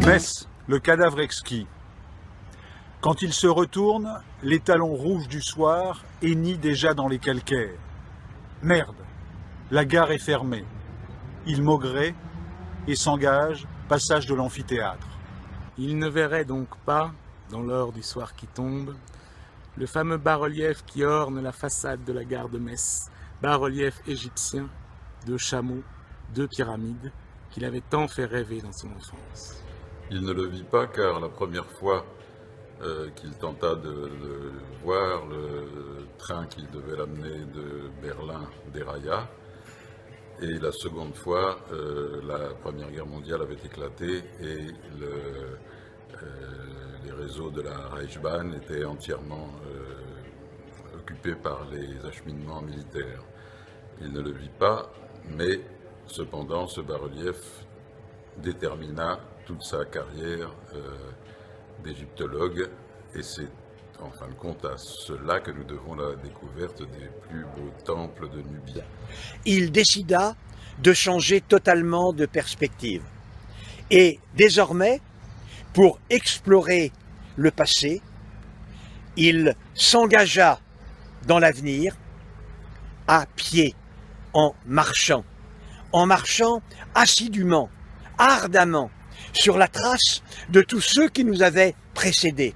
Metz, le cadavre exquis. Quand il se retourne, les talons rouges du soir hennient déjà dans les calcaires. Merde, la gare est fermée. Il maugrait et s'engage, passage de l'amphithéâtre. Il ne verrait donc pas, dans l'heure du soir qui tombe, le fameux bas-relief qui orne la façade de la gare de Metz, bas-relief égyptien, 2 chameaux, 2 pyramides, qu'il avait tant fait rêver dans son enfance. Il ne le vit pas car la première fois qu'il tenta de voir le train qui devait l'amener de Berlin dérailla, et la seconde fois, la Première Guerre mondiale avait éclaté et les réseaux de la Reichsbahn étaient entièrement occupés par les acheminements militaires. Il ne le vit pas, mais cependant ce bas-relief détermina toute sa carrière d'égyptologue, et c'est en fin de compte à cela que nous devons la découverte des plus beaux temples de Nubie. Il décida de changer totalement de perspective. Et désormais, pour explorer le passé, il s'engagea dans l'avenir à pied, en marchant assidûment, ardemment, sur la trace de tous ceux qui nous avaient précédés.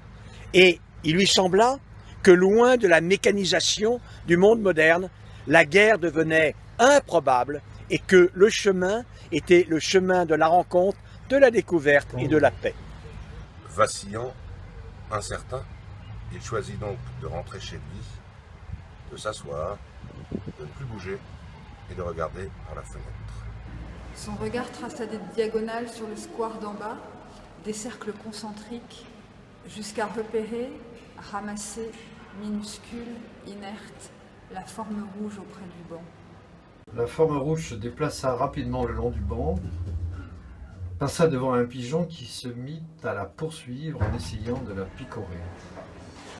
Et il lui sembla que loin de la mécanisation du monde moderne, la guerre devenait improbable et que le chemin était le chemin de la rencontre, de la découverte et de la paix. Vacillant, incertain, il choisit donc de rentrer chez lui, de s'asseoir, de ne plus bouger et de regarder par la fenêtre. Son regard traça des diagonales sur le square d'en bas, des cercles concentriques, jusqu'à repérer, ramasser, minuscule, inerte, la forme rouge auprès du banc. La forme rouge se déplaça rapidement le long du banc, passa devant un pigeon qui se mit à la poursuivre en essayant de la picorer.